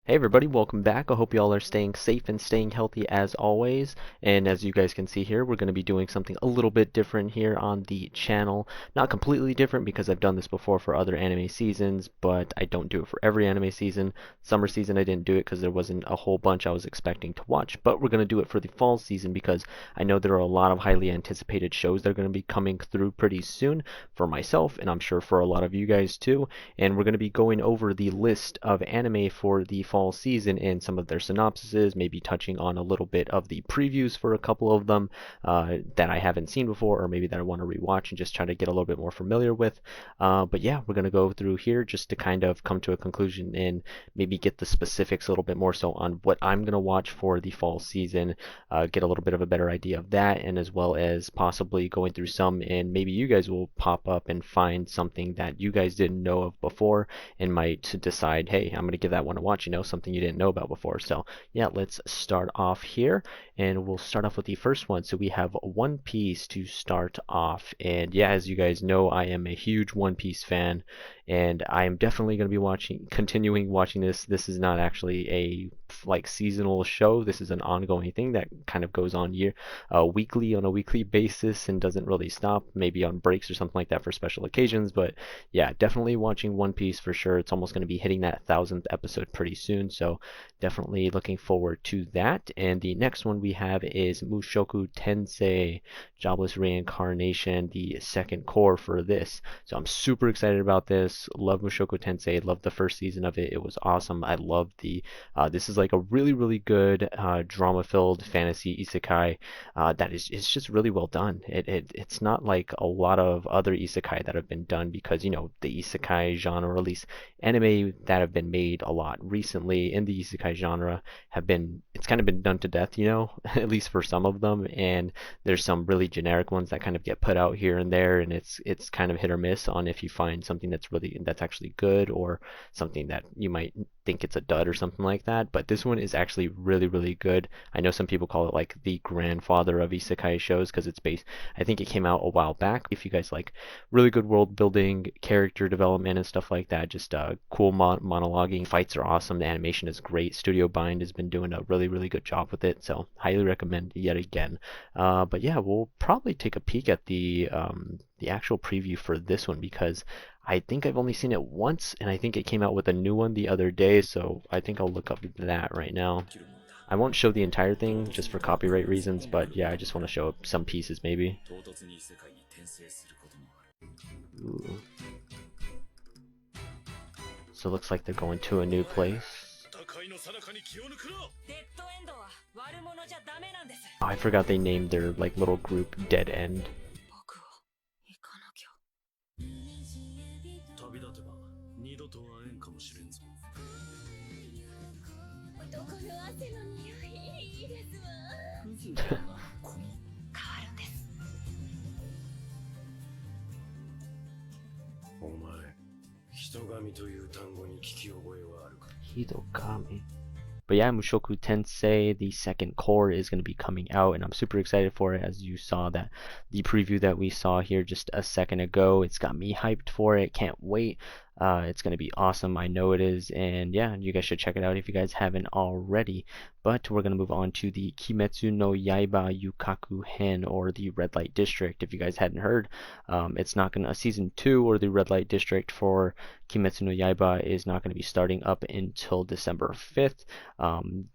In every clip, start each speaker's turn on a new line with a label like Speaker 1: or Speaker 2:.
Speaker 1: Hey everybody, welcome back. I hope you all are staying safe and staying healthy as always. And as you guys can see here, we're going to be doing something a little bit different here on the channel. Not completely different because I've done this before for other anime seasons, but I don't do it for every anime season. Summer season I didn't do it because there wasn't a whole bunch I was expecting to watch, but we're going to do it for the fall season because I know there are a lot of highly anticipated shows that are going to be coming through pretty soon for myself, and I'm sure for a lot of you guys too. And we're going to be going over the list of anime for the fall season and some of their synopsises, maybe touching on a little bit of the previews for a couple of them that I haven't seen before, or maybe that I want to rewatch and just try to get a little bit more familiar with. But yeah, we're going to go through here just to kind of come to a conclusion and maybe get the specifics a little bit more so on what I'm going to watch for the fall season, get a little bit of a better idea of that, and as well as possibly going through some, and maybe you guys will pop up and find something that you guys didn't know of before and might decide, hey, I'm going to give that one a watch, something you didn't know about before. So yeah, let's start off here, and we'll start off with the first one. So we have One Piece to start off, and yeah, as you guys know, I am a huge One Piece fan, and I am definitely going to be continuing watching this. This is not actually a like seasonal show. This is an ongoing thing that kind of goes on weekly on a weekly basis and doesn't really stop, maybe on breaks or something like that for special occasions. But yeah, definitely watching One Piece for sure. It's almost going to be hitting that 1,000th episode pretty soon, so definitely looking forward to that. And the next one we have is Mushoku Tensei, Jobless Reincarnation, the second core for this. So I'm super excited about this. Love Mushoku Tensei. Love the first season of it. It was awesome. I love this is like a really good drama-filled fantasy isekai that is it's just really well done. It's not like a lot of other isekai that have been done, because the isekai genre, or at least anime that have been made a lot recently in the isekai genre, it's kind of been done to death, at least for some of them. And there's some really generic ones that kind of get put out here and there, and it's kind of hit or miss on if you find something that's actually good, or something that you might think it's a dud or something like that. But this one is actually really good. I know some people call it like the grandfather of isekai shows because it's based, I think it came out a while back. If you guys like really good world building, character development and stuff like that, just cool monologuing, fights are awesome, the animation is great. Studio Bind has been doing a really good job with it, so highly recommend yet again. But yeah, we'll probably take a peek at the actual preview for this one, because I think I've only seen it once, and I think it came out with a new one the other day, so I think I'll look up that right now. I won't show the entire thing just for copyright reasons, but yeah, I just want to show some pieces maybe. Ooh. So it looks like they're going to a new place. Oh, I forgot they named their like little group Dead End. Hidokami. But yeah, Mushoku Tensei, the second core, is going to be coming out, and I'm super excited for it. As you saw that the preview that we saw here just a second ago, it's got me hyped for it. Can't wait. It's going to be awesome. I know it is. And yeah, you guys should check it out if you guys haven't already. But we're going to move on to the Kimetsu no Yaiba Yukaku Hen, or the Red Light District. If you guys hadn't heard, it's not going to, season 2, or the Red Light District for Kimetsu no Yaiba, is not going to be starting up until December 5th.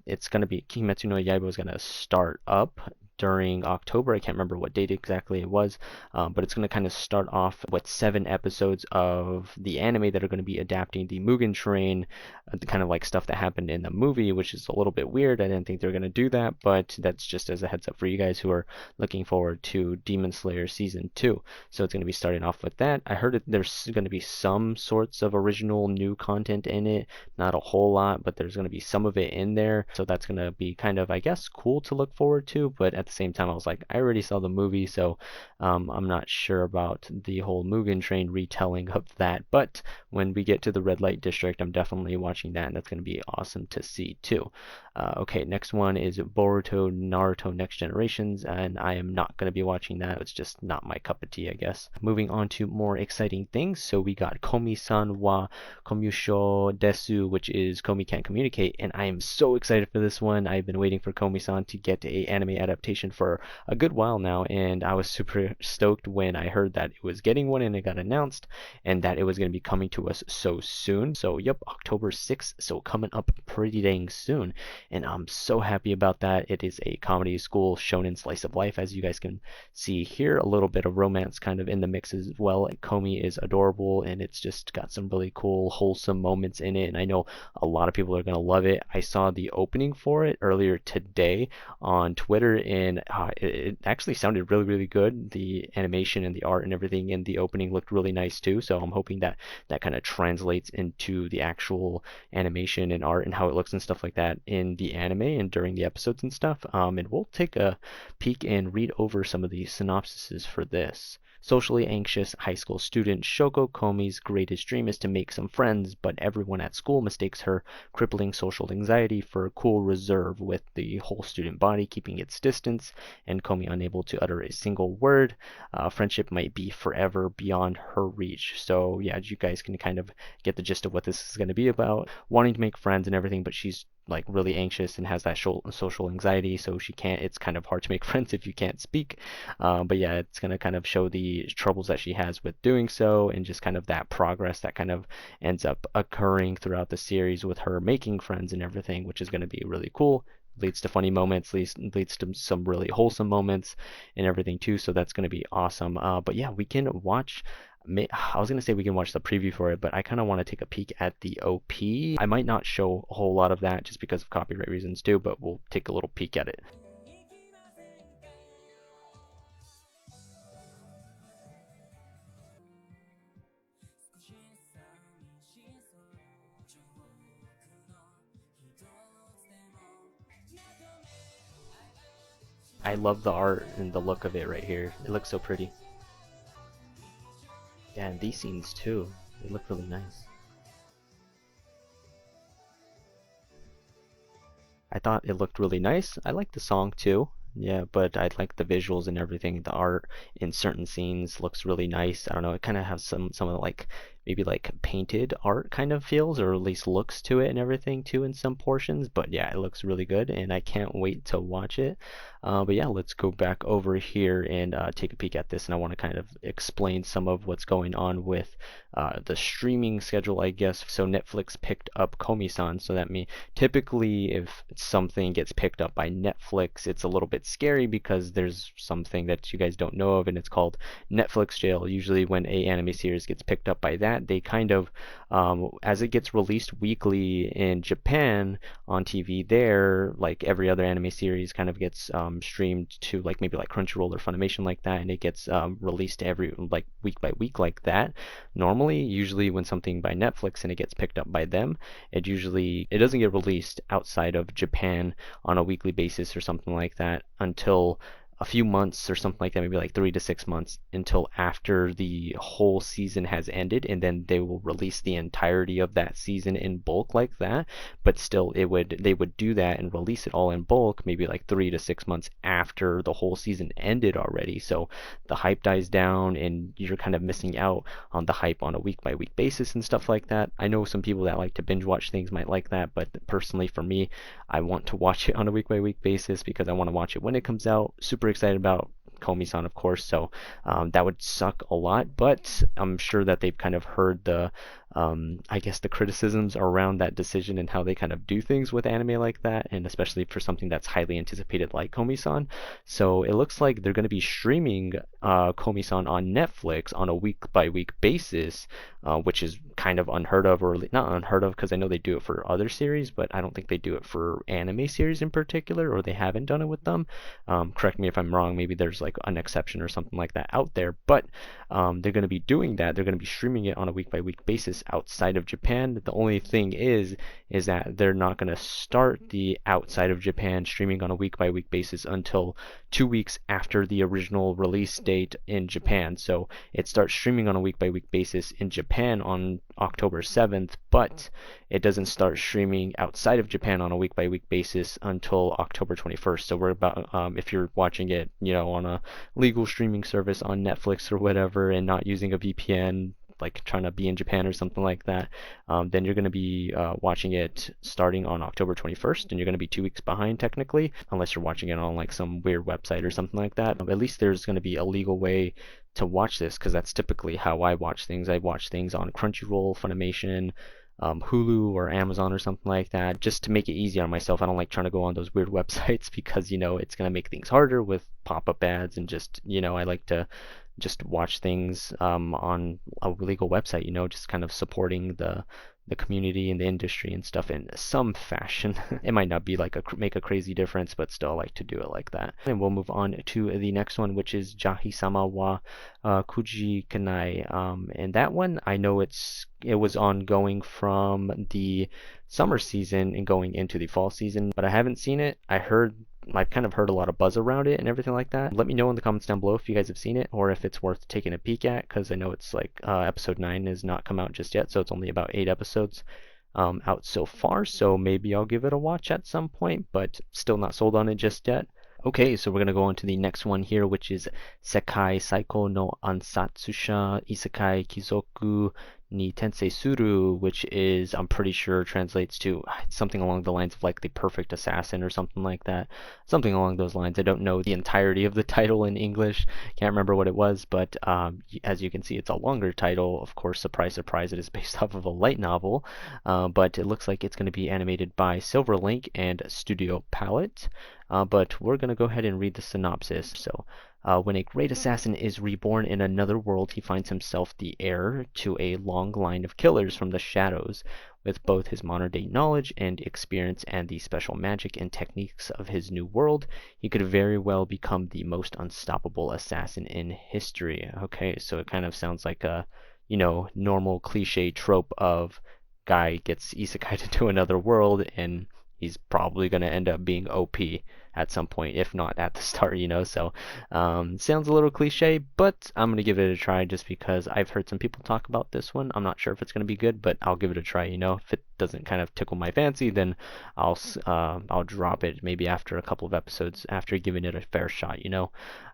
Speaker 1: It's going to be, Kimetsu no Yaiba is going to start up during October. I can't remember what date exactly it was, but it's going to kind of start off with 7 episodes of the anime that are going to be adapting the Mugen Train, the kind of like stuff that happened in the movie, which is a little bit weird. I didn't think they were going to do that, but that's just as a heads up for you guys who are looking forward to Demon Slayer Season 2. So it's going to be starting off with that. I heard that there's going to be some sorts of original new content in it, not a whole lot, but there's going to be some of it in there. So that's going to be kind of, I guess, cool to look forward to, but at the the same time I was like, I already saw the movie, so I'm not sure about the whole Mugen Train retelling of that. But when we get to the Red Light District, I'm definitely watching that, and that's going to be awesome to see too. Okay, next one is Boruto Naruto Next Generations, and I am not going to be watching that. It's just not my cup of tea, I guess. Moving on to more exciting things. So we got Komi-san wa Komusho Desu, which is Komi Can't Communicate, and I am so excited for this one. I've been waiting for Komi-san to get a anime adaptation for a good while now, and I was super stoked when I heard that it was getting one and it got announced, and that it was going to be coming to us so soon. So yep, October 6th, so coming up pretty dang soon, and I'm so happy about that. It is a comedy school shonen slice of life, as you guys can see here. A little bit of romance kind of in the mix as well. Komi is adorable, and it's just got some really cool wholesome moments in it, and I know a lot of people are going to love it. I saw the opening for it earlier today on Twitter, and it actually sounded really good. The animation and the art and everything in the opening looked really nice too, so I'm hoping that that kind of translates into the actual animation and art and how it looks and stuff like that in the anime and during the episodes and stuff. And we'll take a peek and read over some of the synopsises for this. Socially anxious high school student Shoko Komi's greatest dream is to make some friends, but everyone at school mistakes her crippling social anxiety for cool reserve, with the whole student body keeping its distance and Komi unable to utter a single word. Friendship might be forever beyond her reach. So yeah, you guys can kind of get the gist of what this is going to be about. Wanting to make friends and everything, but she's like really anxious and has that social anxiety, so she can't, it's kind of hard to make friends if you can't speak. But yeah, it's going to kind of show the troubles that she has with doing so, and just kind of that progress that kind of ends up occurring throughout the series with her making friends and everything, which is going to be really cool. Leads to funny moments, leads to some really wholesome moments and everything too, so that's going to be awesome. But yeah, we can watch, I was going to say we can watch the preview for it, but I kind of want to take a peek at the OP. I might not show a whole lot of that just because of copyright reasons too, but we'll take a little peek at it. I love the art and the look of it right here. It looks so pretty. Yeah, and these scenes too, they look really nice. I thought it looked really nice. I like the song too. Yeah, but I like the visuals and everything. The art in certain scenes looks really nice. I don't know, it kind of has some of the like maybe like painted art kind of feels, or at least looks to it and everything too in some portions. But yeah, it looks really good, and I can't wait to watch it. But yeah, let's go back over here and take a peek at this, and I want to kind of explain some of what's going on with the streaming schedule, I guess. So Netflix picked up Komi-san, so that means typically if something gets picked up by Netflix, it's a little bit scary because there's something that you guys don't know of, and it's called Netflix jail. Usually when a anime series gets picked up by that, they kind of, as it gets released weekly in Japan on TV there, like every other anime series kind of gets streamed to like maybe like Crunchyroll or Funimation like that, and it gets released every like week by week like that. Normally, usually when something by Netflix and it gets picked up by them, it doesn't get released outside of Japan on a weekly basis or something like that until a few months or something like that, maybe like 3 to 6 months, until after the whole season has ended, and then they will release the entirety of that season in bulk like that. But still, they would do that and release it all in bulk maybe like 3 to 6 months after the whole season ended already. So the hype dies down, and you're kind of missing out on the hype on a week by week basis and stuff like that. I know some people that like to binge watch things might like that, but personally for me, I want to watch it on a week by week basis because I want to watch it when it comes out. Super excited about Komi-san, of course, so that would suck a lot, but I'm sure that they've kind of heard the I guess the criticisms around that decision and how they kind of do things with anime like that, and especially for something that's highly anticipated like Komi-san. So it looks like they're going to be streaming Komi-san on Netflix on a week by week basis, which is kind of unheard of, or not unheard of because I know they do it for other series, but I don't think they do it for anime series in particular, or they haven't done it with them. Correct me if I'm wrong, maybe there's like an exception or something like that out there, but they're going to be doing that. They're going to be streaming it on a week by week basis. basis outside of Japan. The only thing is that they're not going to start the outside of Japan streaming on a week-by-week basis until 2 weeks after the original release date in Japan. So it starts streaming on a week-by-week basis in Japan on October 7th, but it doesn't start streaming outside of Japan on a week-by-week basis until October 21st. So we're about, if you're watching it, on a legal streaming service on Netflix or whatever and not using a VPN, like trying to be in Japan or something like that, then you're going to be watching it starting on October 21st, and you're going to be 2 weeks behind technically, unless you're watching it on like some weird website or something like that. At least there's going to be a legal way to watch this, because that's typically how I watch things. I watch things on Crunchyroll, Funimation, Hulu or Amazon or something like that, just to make it easy on myself. I don't like trying to go on those weird websites because it's going to make things harder with pop-up ads, and just I like to just watch things on a legal website, just kind of supporting the community and the industry and stuff in some fashion. It might not be like make a crazy difference, but still I like to do it like that. And we'll move on to the next one, which is Jahi-sama wa Kuji Kanai. And that one, I know it was ongoing from the summer season and going into the fall season, but I haven't seen it. I've kind of heard a lot of buzz around it and everything like that. Let me know in the comments down below if you guys have seen it, or if it's worth taking a peek at, because I know it's like episode 9 has not come out just yet, so it's only about 8 episodes out so far, so maybe I'll give it a watch at some point, but still not sold on it just yet. Okay, so we're going to go on to the next one here, which is Sekai Saiko no Ansatsusha Isekai Kizoku ni Tensei Suru, which is, I'm pretty sure, translates to something along the lines of like the perfect assassin or something like that. Something along those lines. I don't know the entirety of the title in English. Can't remember what it was, but as you can see, it's a longer title. Of course, surprise, surprise, it is based off of a light novel, but it looks like it's going to be animated by Silverlink and Studio Palette. But we're going to go ahead and read the synopsis. So, when a great assassin is reborn in another world, he finds himself the heir to a long line of killers from the shadows. With both his modern-day knowledge and experience and the special magic and techniques of his new world, he could very well become the most unstoppable assassin in history. Okay, so it kind of sounds like a, normal cliche trope of guy gets isekai'd into another world and he's probably going to end up being OP at some point, if not at the start, So sounds a little cliche, but I'm going to give it a try just because I've heard some people talk about this one. I'm not sure if it's going to be good, but I'll give it a try, If it doesn't kind of tickle my fancy, then I'll drop it maybe after a couple of episodes, after giving it a fair shot,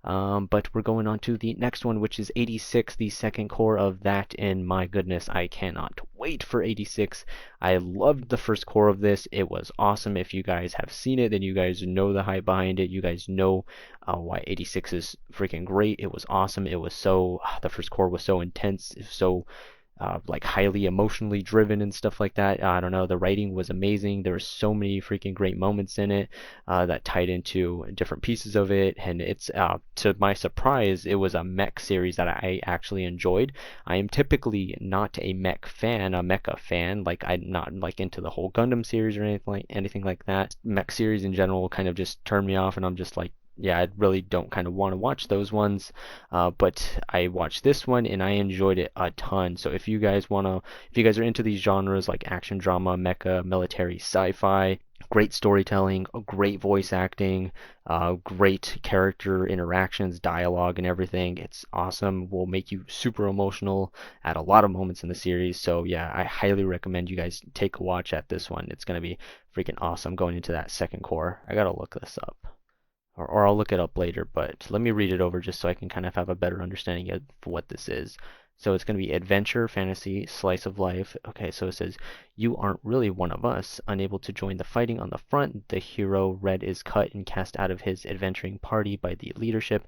Speaker 1: But we're going on to the next one, which is 86, the second core of that, and my goodness, I cannot wait for 86. I loved the first core of this. It was awesome. If you guys have seen it, then you guys know the hype behind it. You guys know why 86 is freaking great. It was awesome. It was the first core was so intense, so like highly emotionally driven and stuff like that. I don't know, the writing was amazing. There were so many freaking great moments in it that tied into different pieces of it, and it's to my surprise, it was a mech series that I actually enjoyed. I am typically not a mecha fan. Like, I'm not like into the whole Gundam series or anything like that. Mech series in general kind of just turn me off, and I'm just like, yeah, I really don't kind of want to watch those ones, but I watched this one and I enjoyed it a ton. So if you guys are into these genres like action drama, mecha, military, sci-fi, great storytelling, great voice acting, great character interactions, dialogue, and everything, it's awesome. Will make you super emotional at a lot of moments in the series. So yeah, I highly recommend you guys take a watch at this one. It's going to be freaking awesome going into that second core. I gotta look this up. Or I'll look it up later, but let me read it over just so I can kind of have a better understanding of what this is. So it's going to be adventure, fantasy, slice of life. Okay, so it says, you aren't really one of us. Unable to join the fighting on the front, the hero Red is cut and cast out of his adventuring party by the leadership.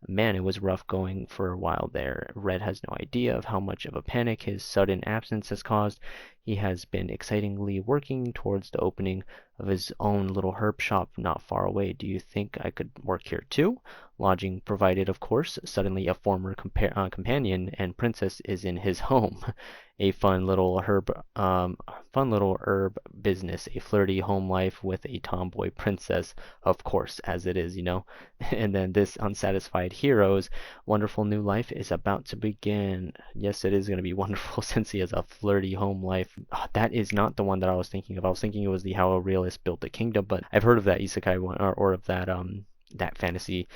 Speaker 1: Man, it was rough going for a while there. Red has no idea of how much of a panic his sudden absence has caused. He has been excitingly working towards the opening of his own little herb shop not far away. Do you think I could work here too? Lodging provided, of course. Suddenly a former companion and princess is in his home. a fun little herb business, a flirty home life with a tomboy princess, of course, as it is, you know. And then this unsatisfied hero's wonderful new life is about to begin. Yes, it is going to be wonderful since he has a flirty home life. That is not the one that I was thinking of. I was thinking it was the How a Realist Built a Kingdom, but I've heard of that isekai one, or of that fantasy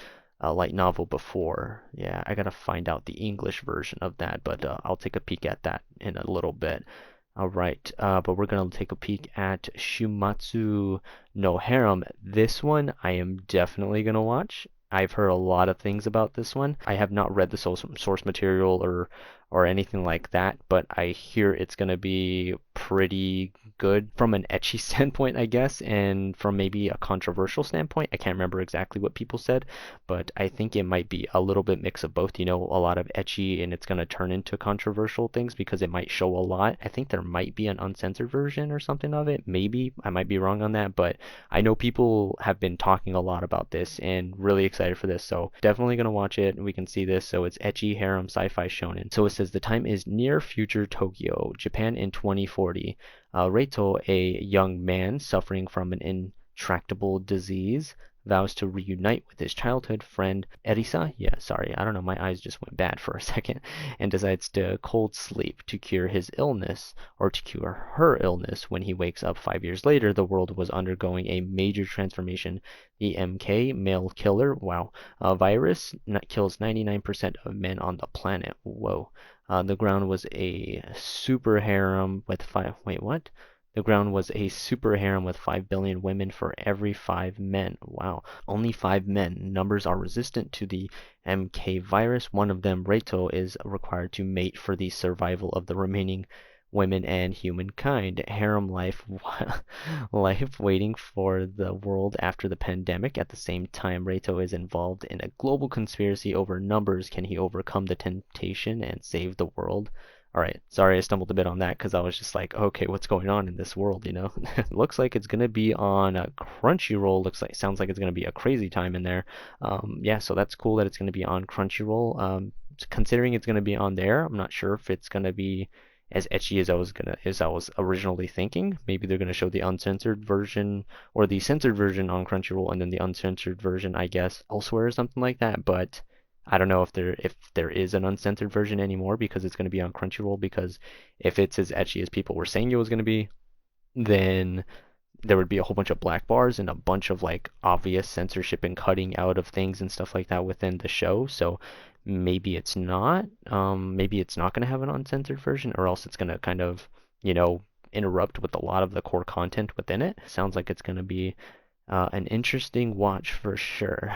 Speaker 1: light novel before. Yeah, I gotta find out the English version of that, but I'll take a peek at that in a little bit. All right, but we're gonna take a peek at Shumatsu no Harem. This one I am definitely gonna watch. I've heard a lot of things about this one. I have not read the source material or anything like that, but I hear it's gonna be pretty good from an ecchi standpoint, I guess, and from maybe a controversial standpoint. I can't remember exactly what people said, but I think it might be a little bit mix of both, you know, a lot of ecchi and it's going to turn into controversial things because it might show a lot. I think there might be an uncensored version or something of it. Maybe. I might be wrong on that, but I know people have been talking a lot about this and really excited for this, so definitely going to watch it. We can see this. So it's ecchi harem sci-fi shonen. So it says the time is near future Tokyo, Japan in 2040. Reito, a young man suffering from an intractable disease, vows to reunite with his childhood friend Erisa. Yeah, sorry, I don't know, my eyes just went bad for a second, and decides to cold sleep to cure his illness, or to cure her illness. When he wakes up 5 years later, the world was undergoing a major transformation. The MK, male killer, wow, virus kills 99% of men on the planet. Whoa. The ground was a super harem with five. Wait, what? The ground was a super harem with 5 billion women for every 5 men. Wow. Only 5 men. Numbers are resistant to the MK virus. One of them, Reito, is required to mate for the survival of the remaining women and humankind. Harem life, life waiting for the world after the pandemic. At the same time, Reito is involved in a global conspiracy over numbers. Can he overcome the temptation and save the world? All right, sorry I stumbled a bit on that because I was just like, okay, what's going on in this world, you know? Looks like it's gonna be on Crunchyroll. Sounds like it's gonna be a crazy time in there. Yeah, so that's cool that it's gonna be on Crunchyroll. Considering it's gonna be on there, I'm not sure if it's gonna be as ecchi as I was originally thinking. Maybe they're gonna show the uncensored version or the censored version on Crunchyroll and then the uncensored version, I guess, elsewhere or something like that. But I don't know if there is an uncensored version anymore because it's going to be on Crunchyroll. Because if it's as ecchi as people were saying it was going to be, then there would be a whole bunch of black bars and a bunch of like obvious censorship and cutting out of things and stuff like that within the show. So maybe it's not. Maybe it's not going to have an uncensored version, or else it's going to kind of, you know, interrupt with a lot of the core content within it. Sounds like it's going to be an interesting watch for sure.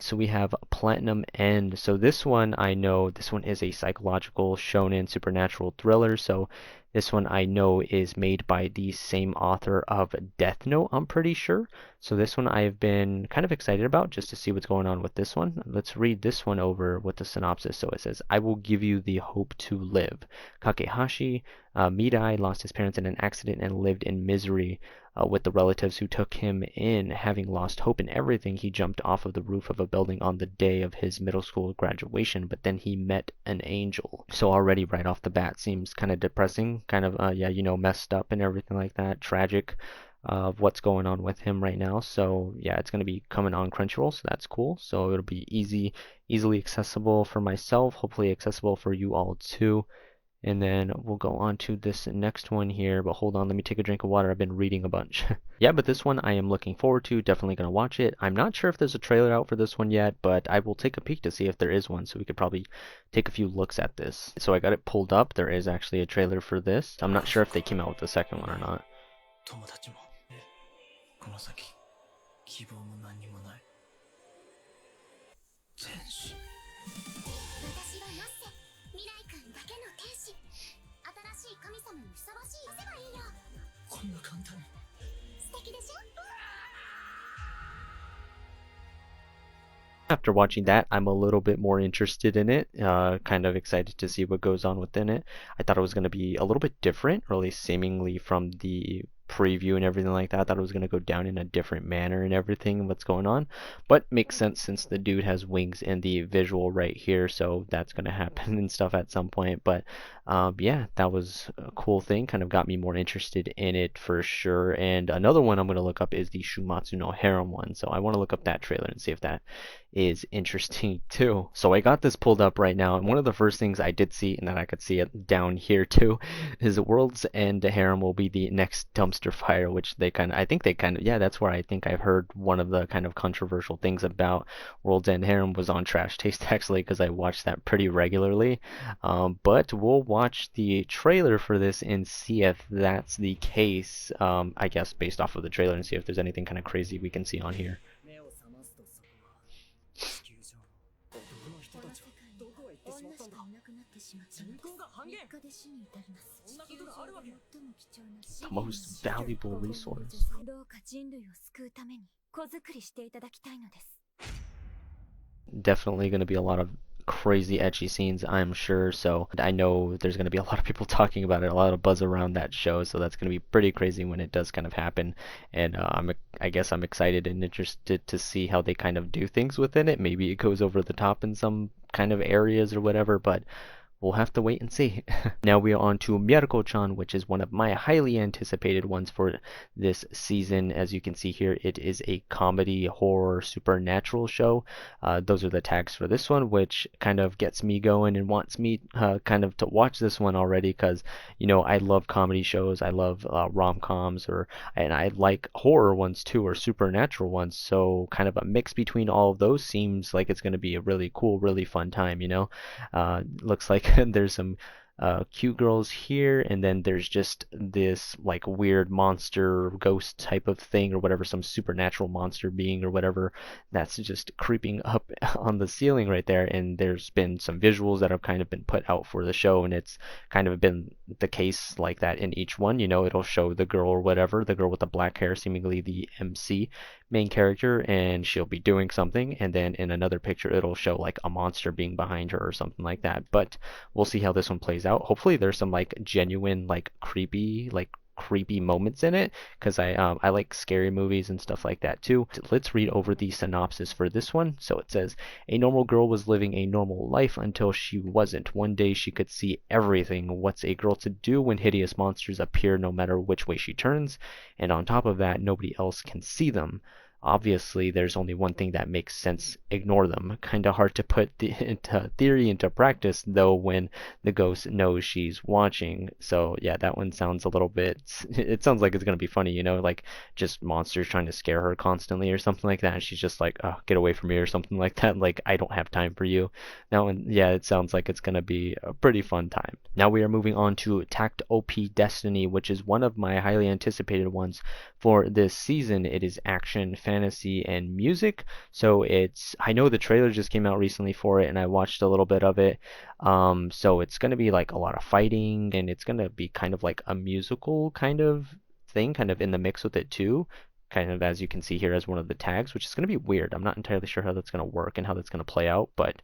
Speaker 1: So we have Platinum End. So this one, I know this one is a psychological shonen supernatural thriller. So this one I know is made by the same author of Death Note, I'm pretty sure. So this one I've been kind of excited about just to see what's going on with this one. Let's read this one over with the synopsis. So it says, I will give you the hope to live. Kakehashi Mirai lost his parents in an accident and lived in misery with the relatives who took him in. Having lost hope in everything, he jumped off of the roof of a building on the day of his middle school graduation, but then he met an angel. So already right off the bat seems kind of depressing, kind of, yeah, you know, messed up and everything like that, tragic of what's going on with him right now. So yeah, it's going to be coming on Crunchyroll, so that's cool. So it'll be easily accessible for myself, hopefully accessible for you all too. And then we'll go on to this next one here, but hold on, let me take a drink of water. I've been reading a bunch. Yeah, but this one I am looking forward to, definitely going to watch it. I'm not sure if there's a trailer out for this one yet, but I will take a peek to see if there is one, so we could probably take a few looks at this. So I got it pulled up. There is actually a trailer for this. I'm not sure if they came out with the second one or not. After watching that, I'm a little bit more interested in it, kind of excited to see what goes on within it. I thought it was going to be a little bit different, or at least seemingly from the preview and everything like that. I thought it was going to go down in a different manner and everything, what's going on. But makes sense since the dude has wings in the visual right here, so that's going to happen and stuff at some point. But yeah, that was a cool thing. Kind of got me more interested in it for sure. And another one I'm going to look up is the Shumatsu no Harem one. So I want to look up that trailer and see if that is interesting too. So I got this pulled up right now, and one of the first things I did see, and that I could see it down here too, is the World's End Harem will be the next dumpster fire, which I think they kind of, yeah, that's where I think I've heard one of the kind of controversial things about World's End Harem was on Trash Taste actually, because I watch that pretty regularly. But we'll watch the trailer for this and see if that's the case, I guess based off of the trailer, and see if there's anything kind of crazy we can see on here. The most valuable resource. Definitely going to be a lot of crazy ecchi scenes, I'm sure. So I know there's going to be a lot of people talking about it, a lot of buzz around that show. So that's going to be pretty crazy when it does kind of happen. And I guess I'm excited and interested to see how they kind of do things within it. Maybe it goes over the top in some kind of areas or whatever, but we'll have to wait and see. Now we are on to Miyako Chan, which is one of my highly anticipated ones for this season. As you can see here, it is a comedy, horror, supernatural show. Those are the tags for this one, which kind of gets me going and wants me kind of to watch this one already, because, you know, I love comedy shows. I love rom-coms, and I like horror ones too, or supernatural ones. So kind of a mix between all of those seems like it's going to be a really cool, really fun time, you know. Looks like there's some cute girls here, and then there's just this like weird monster ghost type of thing or whatever, some supernatural monster being or whatever that's just creeping up on the ceiling right there. And there's been some visuals that have kind of been put out for the show, and it's kind of been the case like that in each one. You know, it'll show the girl or whatever, the girl with the black hair, seemingly the MC main character, and she'll be doing something, and then in another picture it'll show like a monster being behind her or something like that. But we'll see how this one plays out. Hopefully there's some like genuine like creepy moments in it, because I like scary movies and stuff like that too. Let's read over the synopsis for this one. So it says, a normal girl was living a normal life until she wasn't. One day she could see everything. What's a girl to do when hideous monsters appear no matter which way she turns? And on top of that, nobody else can see them. Obviously, there's only one thing that makes sense. Ignore them. Kind of hard to put into theory into practice, though, when the ghost knows she's watching. So, yeah, that one sounds a little bit... It sounds like it's going to be funny, you know? Like, just monsters trying to scare her constantly or something like that. And she's just like, oh, get away from me or something like that. Like, I don't have time for you. That one, yeah, it sounds like it's going to be a pretty fun time. Now we are moving on to Tact OP Destiny, which is one of my highly anticipated ones for this season. It is action, fantasy, and music. So I know the trailer just came out recently for it, and I watched a little bit of it. So it's going to be like a lot of fighting, and it's going to be kind of like a musical kind of thing, kind of in the mix with it too. Kind of as you can see here as one of the tags, which is going to be weird. I'm not entirely sure how that's going to work and how that's going to play out, but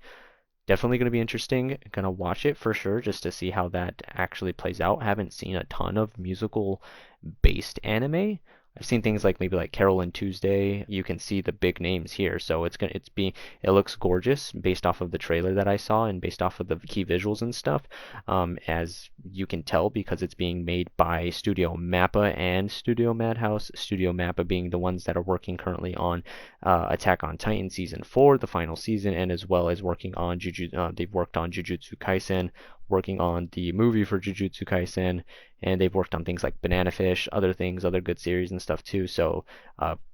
Speaker 1: definitely going to be interesting. Going to watch it for sure just to see how that actually plays out. I haven't seen a ton of musical based anime. I've seen things like maybe like Carol and Tuesday. You can see the big names here, so it looks gorgeous based off of the trailer that I saw and based off of the key visuals and stuff. As you can tell, because it's being made by Studio Mappa and Studio Madhouse. Studio Mappa being the ones that are working currently on Attack on Titan season 4, the final season, and as well as working on they've worked on Jujutsu Kaisen, working on the movie for Jujutsu Kaisen, and they've worked on things like Banana Fish, other things, other good series and stuff too. So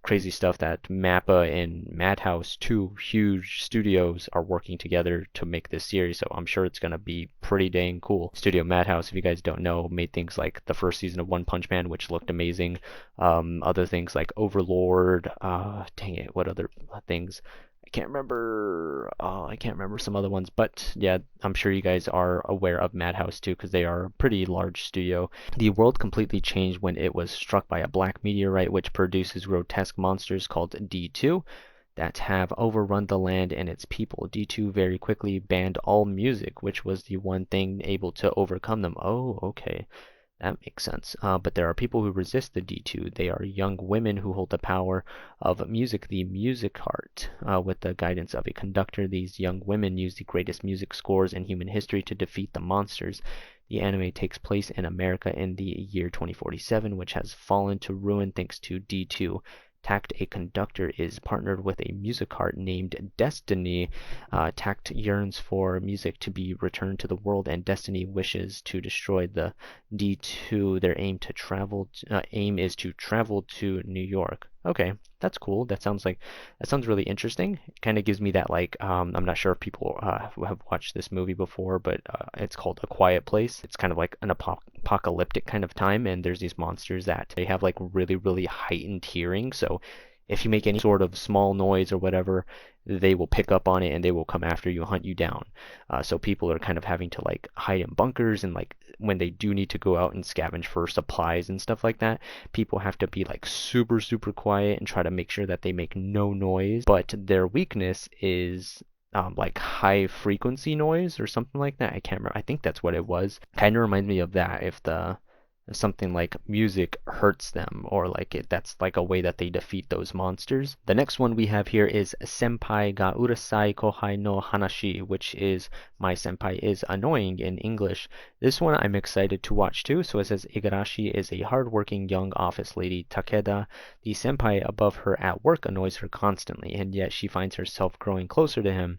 Speaker 1: crazy stuff that Mappa and Madhouse, two huge studios, are working together to make this series. So I'm sure it's going to be pretty dang cool. Studio Madhouse, if you guys don't know, made things like the first season of One Punch Man, which looked amazing. Other things like Overlord, dang it, what other things? I can't remember some other ones, but yeah, I'm sure you guys are aware of Madhouse too, because they are a pretty large studio. The world completely changed when it was struck by a black meteorite, which produces grotesque monsters called D2 that have overrun the land and its people. D2 very quickly banned all music, which was the one thing able to overcome them. Oh, okay. That makes sense. But there are people who resist the D2. They are young women who hold the power of music, the music heart. With the guidance of a conductor, these young women use the greatest music scores in human history to defeat the monsters. The anime takes place in America in the year 2047, which has fallen to ruin thanks to D2. Tact, a conductor, is partnered with a music heart named Destiny. Tact yearns for music to be returned to the world, and Destiny wishes to destroy the D2. Their aim is to travel to New York. Okay, that's cool. That sounds really interesting. It kind of gives me that I'm not sure if people have watched this movie before, but it's called A Quiet Place. It's kind of like an apocalyptic kind of time, and there's these monsters that they have like really really heightened hearing. So if you make any sort of small noise or whatever, they will pick up on it and they will come after you, hunt you down. So people are kind of having to like hide in bunkers, and like when they do need to go out and scavenge for supplies and stuff like that, people have to be like super super quiet and try to make sure that they make no noise. But their weakness is like high frequency noise or something like that. I can't remember. I think that's what it was. Kind of reminds me of that if something like music hurts them, or like that's like a way that they defeat those monsters. The next one we have here is Senpai ga Urasai Kohai no Hanashi, which is My Senpai is Annoying in English. This one I'm excited to watch too. So it says Igarashi is a hardworking young office lady. Takeda, the senpai above her at work, annoys her constantly, and yet she finds herself growing closer to him.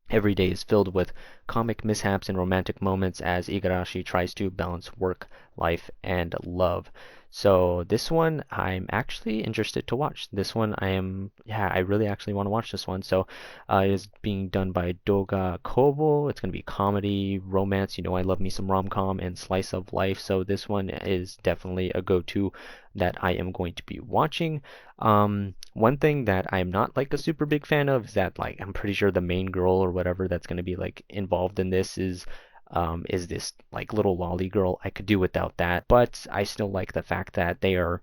Speaker 1: Every day is filled with comic mishaps and romantic moments as Igarashi tries to balance work, life, and love. So this one I'm actually interested to watch. This one I really actually want to watch this one. So it is being done by Doga Kobo. It's going to be comedy, romance. You know, I love me some rom-com and slice of life. So this one is definitely a go-to that I am going to be watching. One thing that I'm not like a super big fan of is that like I'm pretty sure the main girl or whatever that's going to be like involved in this is this like little lolly girl. I could do without that, but I still like the fact that they are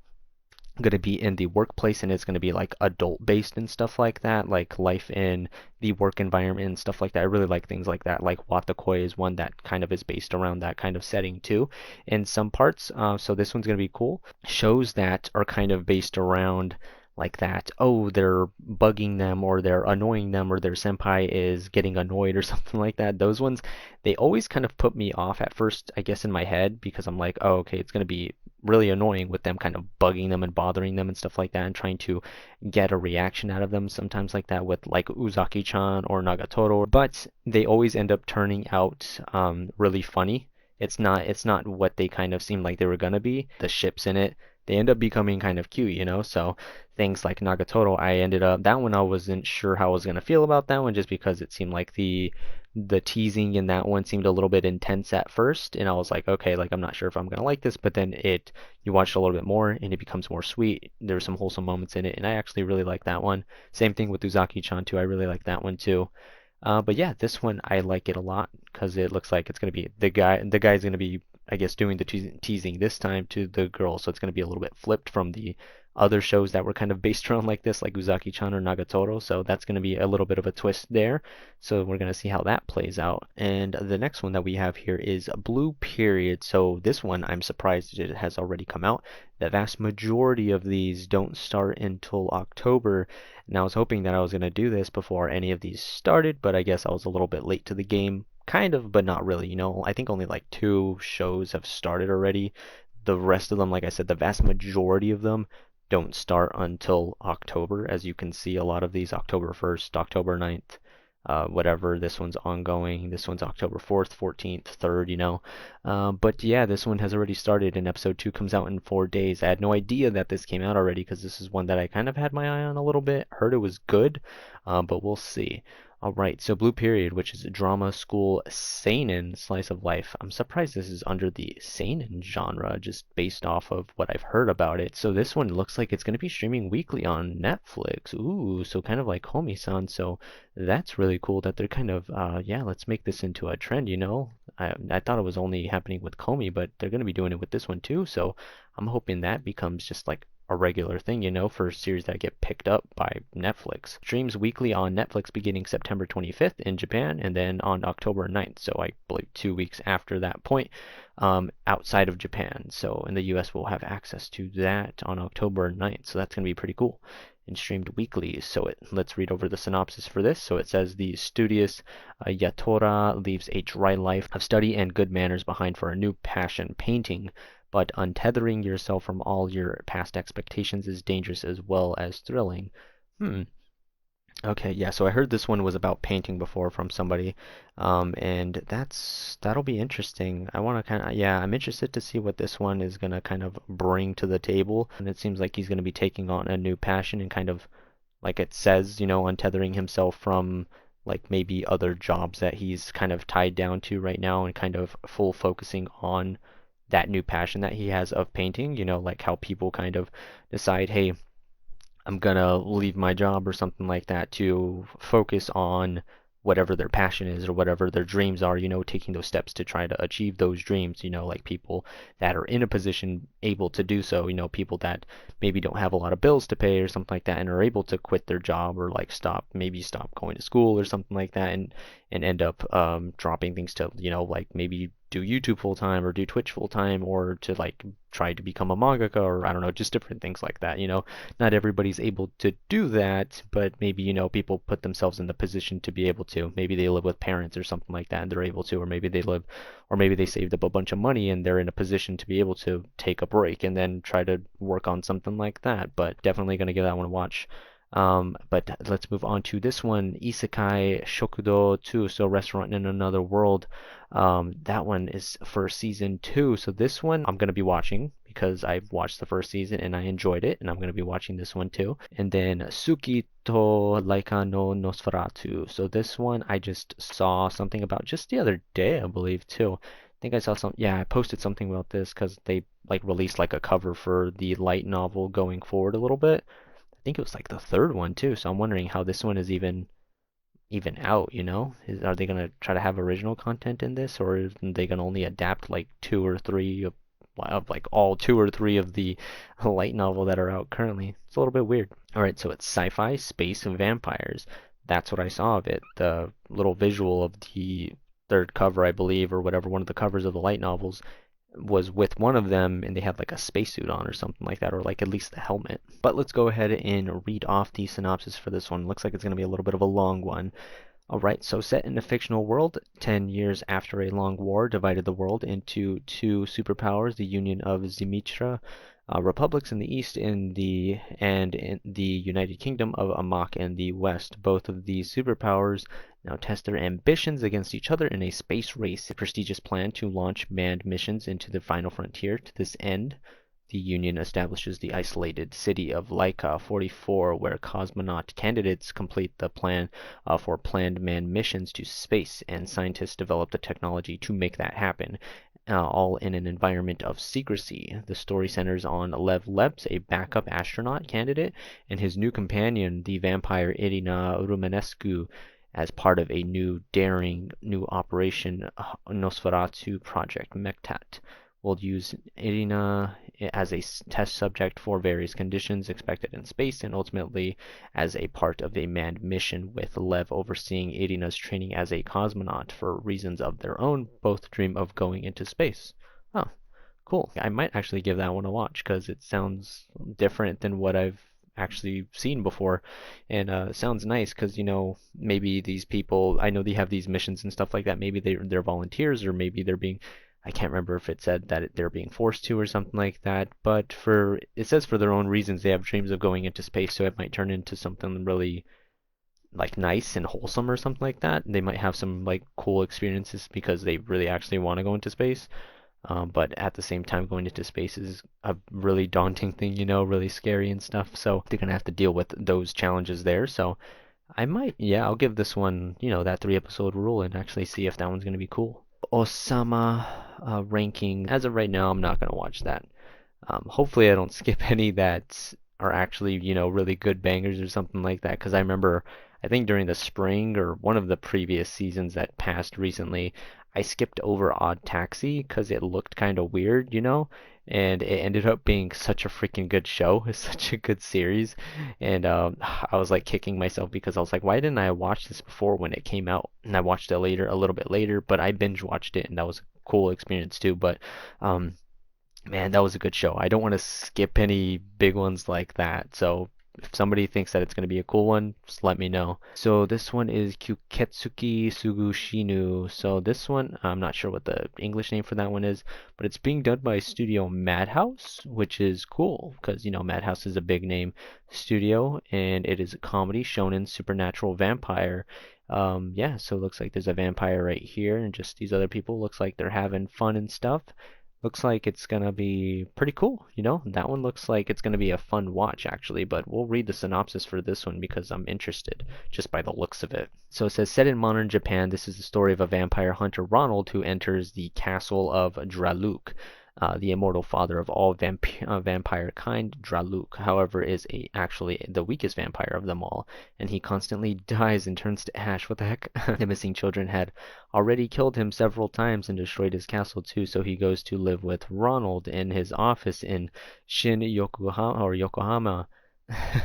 Speaker 1: going to be in the workplace and it's going to be like adult based and stuff like that, like life in the work environment and stuff like that. I really like things like that. Like Watakoi is one that kind of is based around that kind of setting too in some parts. So this one's going to be cool. Shows that are kind of based around like that, oh, they're bugging them or they're annoying them or their senpai is getting annoyed or something like that. Those ones, they always kind of put me off at first, I guess, in my head, because I'm like, oh, okay, it's going to be really annoying with them kind of bugging them and bothering them and stuff like that and trying to get a reaction out of them sometimes like that with like Uzaki-chan or Nagatoro. But they always end up turning out really funny. It's not what they kind of seemed like they were gonna be. The ships in it, they end up becoming kind of cute, you know? So things like Nagatoro, that one I wasn't sure how I was gonna feel about that one just because it seemed like the teasing in that one seemed a little bit intense at first, and I was like, okay, like I'm not sure if I'm gonna like this, but then you watch it a little bit more and it becomes more sweet. There's some wholesome moments in it, and I actually really like that one. Same thing with Uzaki-chan too. I really like that one too. But yeah, this one I like it a lot because it looks like it's gonna be the guy. The guy's gonna be, I guess, doing the teasing this time to the girl, so it's gonna be a little bit flipped from the other shows that were kind of based around like this, like Uzaki-chan or Nagatoro. So that's gonna be a little bit of a twist there. So we're gonna see how that plays out. And the next one that we have here is Blue Period. So this one I'm surprised it has already come out. The vast majority of these don't start until October. And I was hoping that I was going to do this before any of these started, but I guess I was a little bit late to the game. Kind of, but not really. You know, I think only like 2 shows have started already. The rest of them, like I said, the vast majority of them don't start until October. As you can see, a lot of these October 1st, October 9th, whatever. This one's ongoing. This one's October 4th, 14th, 3rd, you know. But yeah, this one has already started and episode 2 comes out in 4 days. I had no idea that this came out already because this is one that I kind of had my eye on a little bit. Heard it was good, but we'll see. Alright, so Blue Period, which is a drama school seinen slice of life. I'm surprised this is under the seinen genre, just based off of what I've heard about it. So this one looks like it's going to be streaming weekly on Netflix. Ooh, so kind of like Homie-san. So that's really cool that they're kind of, yeah, let's make this into a trend, you know? I thought it was only happening with Comey, but they're going to be doing it with this one too. So I'm hoping that becomes just like a regular thing, you know, for series that get picked up by Netflix. Streams weekly on Netflix beginning September 25th in Japan and then on October 9th. So I believe 2 weeks after that point. outside of Japan. So in the US, we'll have access to that on October 9th. So that's going to be pretty cool. And streamed weekly. So let's read over the synopsis for this. So it says the studious Yatora leaves a dry life of study and good manners behind for a new passion, painting. But untethering yourself from all your past expectations is dangerous as well as thrilling. Hmm. Okay, yeah, so I heard this one was about painting before from somebody, and that'll be interesting. I want to kind of, yeah, I'm interested to see what this one is gonna kind of bring to the table, and it seems like he's gonna be taking on a new passion and kind of, like it says, untethering himself from like maybe other jobs that he's kind of tied down to right now and kind of full focusing on that new passion that he has of painting, like how people kind of decide, hey, I'm gonna leave my job or something like that to focus on whatever their passion is or whatever their dreams are, taking those steps to try to achieve those dreams, like people that are in a position able to do so, people that maybe don't have a lot of bills to pay or something like that and are able to quit their job or like maybe stop going to school or something like that and end up dropping things to, like maybe do YouTube full time or do Twitch full time or to like try to become a mangaka or I don't know, just different things like that, not everybody's able to do that, but maybe, people put themselves in the position to be able to. Maybe they live with parents or something like that and they're able to, or maybe they saved up a bunch of money and they're in a position to be able to take a break and then try to work on something like that. But definitely going to give that one a watch. But let's move on to this one, Isekai Shokudo 2, so Restaurant in Another World. That one is for season 2. So this one I'm going to be watching because I've watched the first season and I enjoyed it, and I'm going to be watching this one too. And then Suki to Laika no Nosferatu. So this one I just saw something about just the other day, I believe too. I think I saw yeah, I posted something about this because they like released like a cover for the light novel going forward a little bit. I think it was like the third one too, so I'm wondering how this one is even out, are they gonna try to have original content in this, or are they gonna only adapt like two or three of like all two or three of the light novel that are out currently? It's a little bit weird. All right, so it's sci-fi space vampires. That's what I saw of it. The little visual of the third cover, I believe, or whatever, one of the covers of the light novels was with one of them and they had like a spacesuit on or something like that, or like at least the helmet. But let's go ahead and read off the synopsis for this one. Looks like it's going to be a little bit of a long one. Alright, so set in a fictional world, 10 years after a long war divided the world into two superpowers, the Union of Zemitra, republics in the east and in the United Kingdom of Amak in the west. Both of these superpowers now test their ambitions against each other in a space race, a prestigious plan to launch manned missions into the final frontier. To this end, the Union establishes the isolated city of Laika 44, where cosmonaut candidates complete the plan for planned manned missions to space, and scientists develop the technology to make that happen, all in an environment of secrecy. The story centers on Lev Leps, a backup astronaut candidate, and his new companion, the vampire Irina Rumenescu, as part of a daring new Operation Nosferatu Project Mektat. We'll use Irina as a test subject for various conditions expected in space, and ultimately as a part of a manned mission, with Lev overseeing Irina's training as a cosmonaut. For reasons of their own, both dream of going into space. Oh, cool. I might actually give that one a watch because it sounds different than what I've actually seen before, and sounds nice because maybe these people, I know they have these missions and stuff like that, maybe they're volunteers, or maybe they're being, I can't remember if it said that they're being forced to or something like that, but it says for their own reasons they have dreams of going into space, so it might turn into something really like nice and wholesome or something like that. They might have some like cool experiences because they really actually want to go into space. But at the same time, going into space is a really daunting thing, really scary and stuff. So they're gonna have to deal with those challenges there. So yeah, I'll give this one, that 3 episode rule and actually see if that one's gonna be cool. Osama ranking. As of right now, I'm not gonna watch that. Hopefully, I don't skip any that are actually, really good bangers or something like that. Because I remember, I think during the spring or one of the previous seasons that passed recently, I skipped over Odd Taxi because it looked kind of weird, and it ended up being such a freaking good show. It's such a good series, and I was like kicking myself because I was like, why didn't I watch this before when it came out? And I watched it later, a little bit later, but I binge watched it, and that was a cool experience too. But um, man, that was a good show. I don't want to skip any big ones like that. So if somebody thinks that it's going to be a cool one, just let me know. So this one is Kyuketsuki Sugushinu. So this one, I'm not sure what the English name for that one is, but it's being done by Studio Madhouse, which is cool because, you know, Madhouse is a big name studio and it is a comedy, shonen, supernatural vampire. Yeah, so it looks like there's a vampire right here and just these other people. Looks like they're having fun and stuff. Looks like it's gonna be pretty cool, you know? That one looks like it's gonna be a fun watch actually, but we'll read the synopsis for this one because I'm interested just by the looks of it. So it says, set in modern Japan, this is the story of a vampire hunter Ronald who enters the castle of Draluk. The immortal father of all vampire kind, Draluk, however, is actually the weakest vampire of them all, and he constantly dies and turns to ash. What the heck? The missing children had already killed him several times and destroyed his castle too, so he goes to live with Ronald in his office in Shin Yokohama or Yokohama.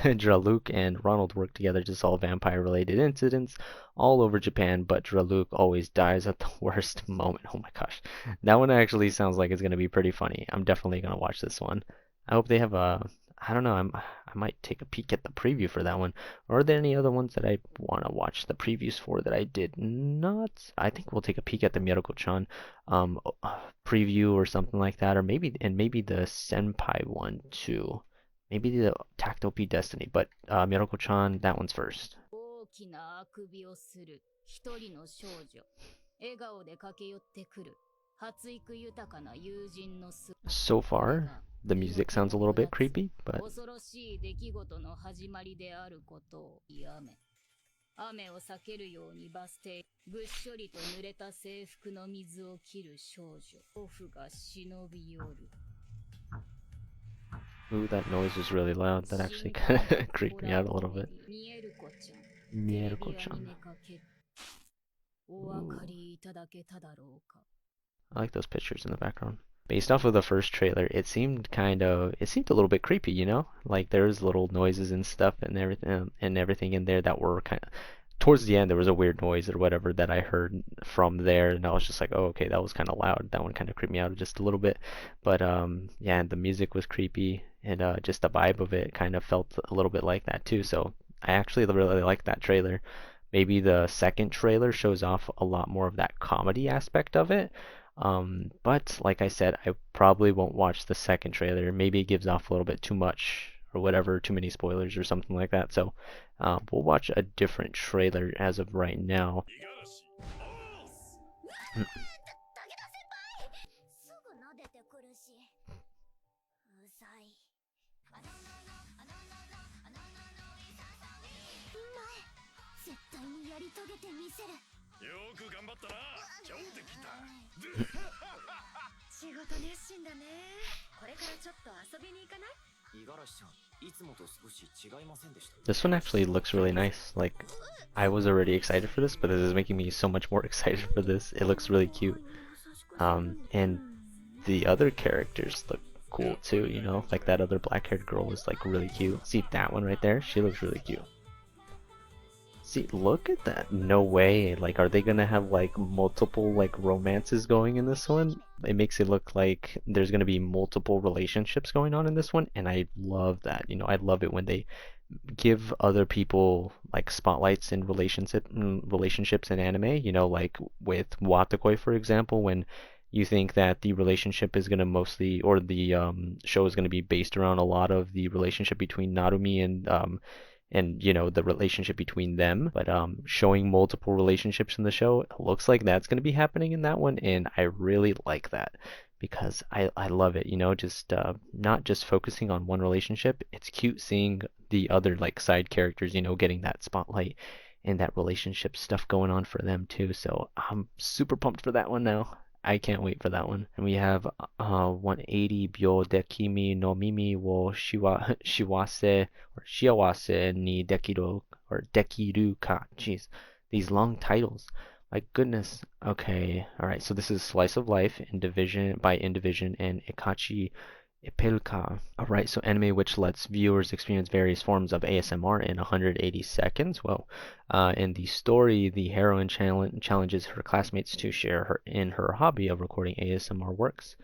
Speaker 1: Draluk and Ronald work together to solve vampire-related incidents all over Japan, but Draluk always dies at the worst moment. Oh my gosh. That one actually sounds like it's going to be pretty funny. I'm definitely going to watch this one. I hope they have I don't know, I might take a peek at the preview for that one. Or are there any other ones that I want to watch the previews for that I did not? I think we'll take a peek at the Miyako Chan preview or something like that, or maybe the Senpai one too. Maybe the Tactile P Destiny, but Miyako Chan, that one's first. So far, the music sounds a little bit creepy, but
Speaker 2: 雨を避けるようにバス停ぐっしょりと濡れた制服の水を切る少女オフが忍び寄る
Speaker 1: Ooh, that noise was really loud. That actually kind of creeped me out a little bit. Miyako-chan. I like those pictures in the background. Based off of the first trailer, it seemed a little bit creepy, you know? Like there was little noises and stuff and everything in there that were kind of towards the end there was a weird noise or whatever that I heard from there and I was just like, oh, okay, that was kind of loud. That one kind of creeped me out just a little bit. But yeah, the music was creepy and just the vibe of it kind of felt a little bit like that too. So I actually really liked that trailer. Maybe the second trailer shows off a lot more of that comedy aspect of it. But like I said, I probably won't watch the second trailer. Maybe it gives off a little bit too much or whatever, too many spoilers or something like that. So we'll watch a different trailer as of right now. This one actually looks really nice. Like, I was already excited for this, but this is making me so much more excited for this. It looks really cute. And the other characters look cool too, you know? Like that other black-haired girl is like really cute. See that one right there? She looks really cute. See, look at that. No way. Like, are they gonna have like multiple like romances going in this one? It makes it look like there's gonna be multiple relationships going on in this one, and I love that. You know, I love it when they give other people like spotlights in relationships in anime. You know, like with Watakoi, for example, when you think that the relationship is gonna mostly, or the show is gonna be based around a lot of the relationship between Narumi and you know the relationship between them, but showing multiple relationships in the show, it looks like that's going to be happening in that one, and I really like that because I love it, you know, just not just focusing on one relationship. It's cute seeing the other like side characters, you know, getting that spotlight and that relationship stuff going on for them too. So I'm super pumped for that one now. I can't wait for that one. And we have 180 Byo Dekimi no Mimi wo Shiwase or Shiawase ni Dekiru or Dekiru ka. Jeez, these long titles. My goodness. Okay. All right. So this is Slice of Life in Division by Indivision and Ikachi Ipelka. All right. So anime which lets viewers experience various forms of ASMR in 180 seconds. Well, in the story, the heroine challenges her classmates to share her hobby of recording ASMR works.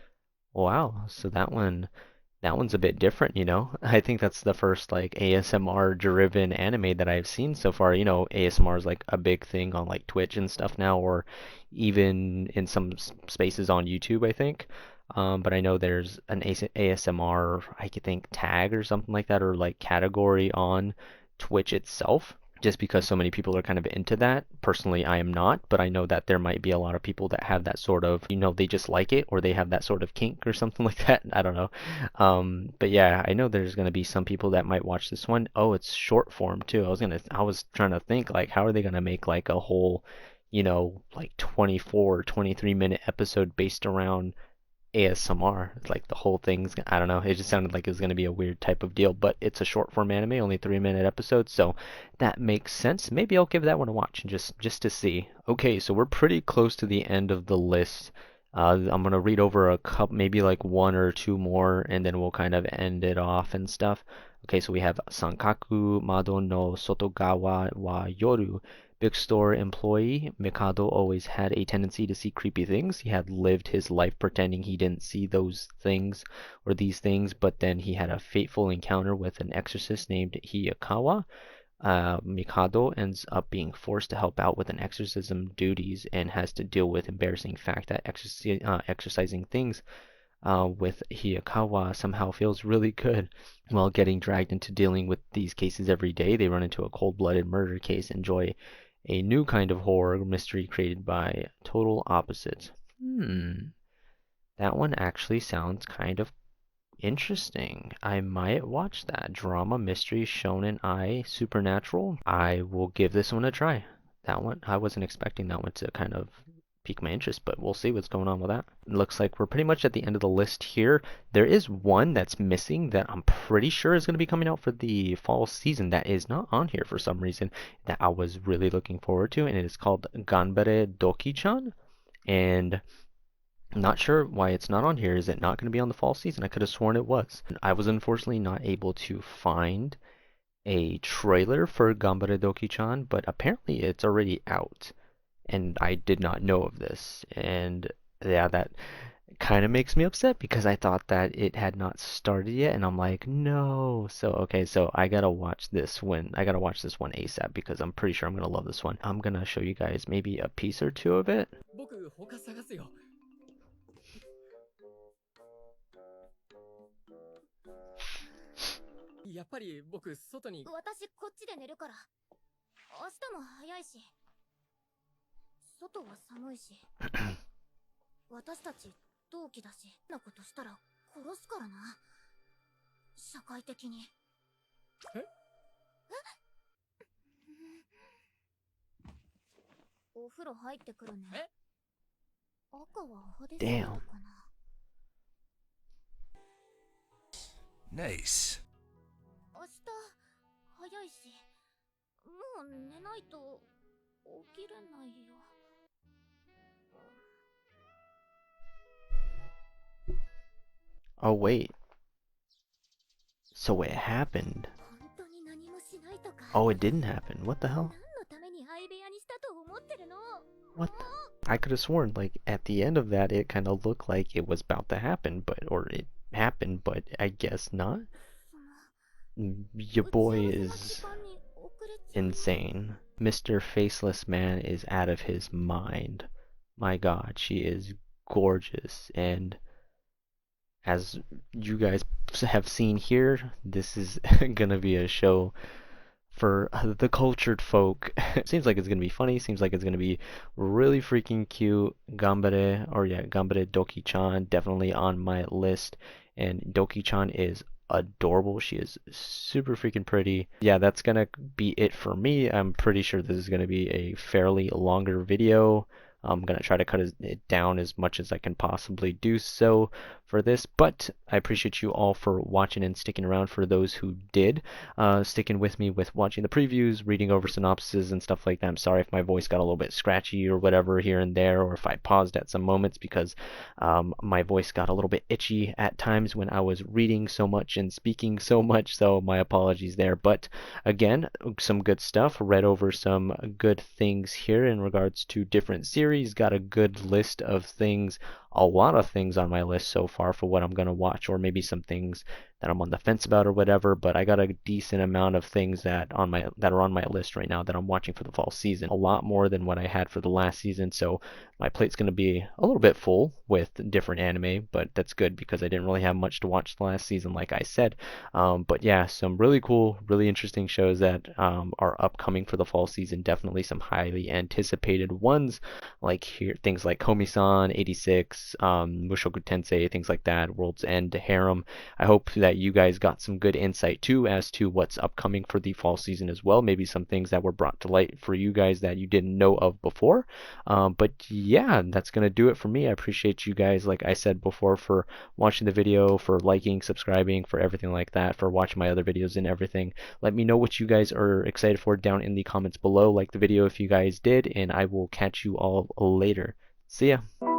Speaker 1: Wow. So that one's a bit different, you know. I think that's the first like ASMR driven anime that I've seen so far. You know, ASMR is like a big thing on like Twitch and stuff now, or even in some spaces on YouTube, I think. But I know there's an ASMR, I could think tag or something like that, or like category on Twitch itself. Just because so many people are kind of into that. Personally, I am not, but I know that there might be a lot of people that have that sort of, you know, they just like it or they have that sort of kink or something like that. I don't know. But yeah, I know there's gonna be some people that might watch this one. Oh, it's short form too. I was trying to think like how are they gonna make like a whole, you know, like 24 or 23-minute episode based around ASMR. It's like the whole thing's, I don't know, it just sounded like it was going to be a weird type of deal, but it's a short form anime, only 3-minute episodes, so that makes sense. Maybe I'll give that one a watch just to see. Okay, so we're pretty close to the end of the list. I'm gonna read over a couple, maybe like one or two more, and then we'll kind of end it off and stuff. Okay, so we have Sankaku Mado no Sotogawa wa Yoru. Big store employee, Mikado always had a tendency to see creepy things. He had lived his life pretending he didn't see those things or these things, but then he had a fateful encounter with an exorcist named Hiyakawa. Mikado ends up being forced to help out with an exorcism duties and has to deal with embarrassing fact that exercising things with Hiyakawa somehow feels really good. While getting dragged into dealing with these cases every day, they run into a cold-blooded murder case, enjoy a new kind of horror mystery created by total opposites. That one actually sounds kind of interesting. I might watch that. Drama, mystery, shonen ai, supernatural. I will give this one a try. That one, I wasn't expecting that one to kind of pique my interest, but we'll see what's going on with that. It looks like we're pretty much at the end of the list here. There is one that's missing that I'm pretty sure is going to be coming out for the fall season that is not on here for some reason that I was really looking forward to, and it is called Ganbare Doki-chan. And I'm not sure why it's not on here. Is it not going to be on the fall season? I could have sworn it was. I was unfortunately not able to find a trailer for Ganbare Doki-chan, but apparently it's already out and I did not know of this. And yeah, that kind of makes me upset because I thought that it had not started yet, and I'm like, no. So okay, so I gotta watch this one. I gotta watch this one ASAP because I'm pretty sure I'm gonna love this one. I'm gonna show you guys maybe a piece or two of it. Damn.
Speaker 3: Nice.
Speaker 1: Oh wait. So it happened. Oh, it didn't happen. What the hell? What? I could have sworn, like, at the end of that, it kind of looked like it was about to happen, or it happened, but I guess not. Your boy is insane. Mr. Faceless Man is out of his mind. My God, she is gorgeous, and as you guys have seen here, this is gonna be a show for the cultured folk. Seems like it's gonna be funny. Seems like it's gonna be really freaking cute. Gambare Doki-chan definitely on my list. And Doki-chan is adorable. She is super freaking pretty. Yeah, that's gonna be it for me. I'm pretty sure this is gonna be a fairly longer video. I'm gonna try to cut it down as much as I can possibly do so. for this, but I appreciate you all for watching and sticking around. For those who did, sticking with me with watching the previews, reading over synopses and stuff like that. I'm sorry if my voice got a little bit scratchy or whatever here and there, or if I paused at some moments because my voice got a little bit itchy at times when I was reading so much and speaking so much, so my apologies there. But again, some good stuff. Read over some good things here in regards to different series. Got a good list of things, a lot of things on my list so far for what I'm going to watch, or maybe some things that I'm on the fence about or whatever, but I got a decent amount of things that are on my list right now that I'm watching for the fall season. A lot more than what I had for the last season, so my plate's going to be a little bit full with different anime, but that's good because I didn't really have much to watch the last season, like I said. But yeah, some really cool, really interesting shows that are upcoming for the fall season. Definitely some highly anticipated ones, like here things like Komi-san, 86, Mushoku Tensei, things like that, World's End, Harem. I hope that you guys got some good insight too as to what's upcoming for the fall season as well. Maybe some things that were brought to light for you guys that you didn't know of before. But yeah, that's going to do it for me. I appreciate you guys, like I said before, for watching the video, for liking, subscribing, for everything like that, for watching my other videos and everything. Let me know what you guys are excited for down in the comments below. Like the video if you guys did, and I will catch you all later. See ya.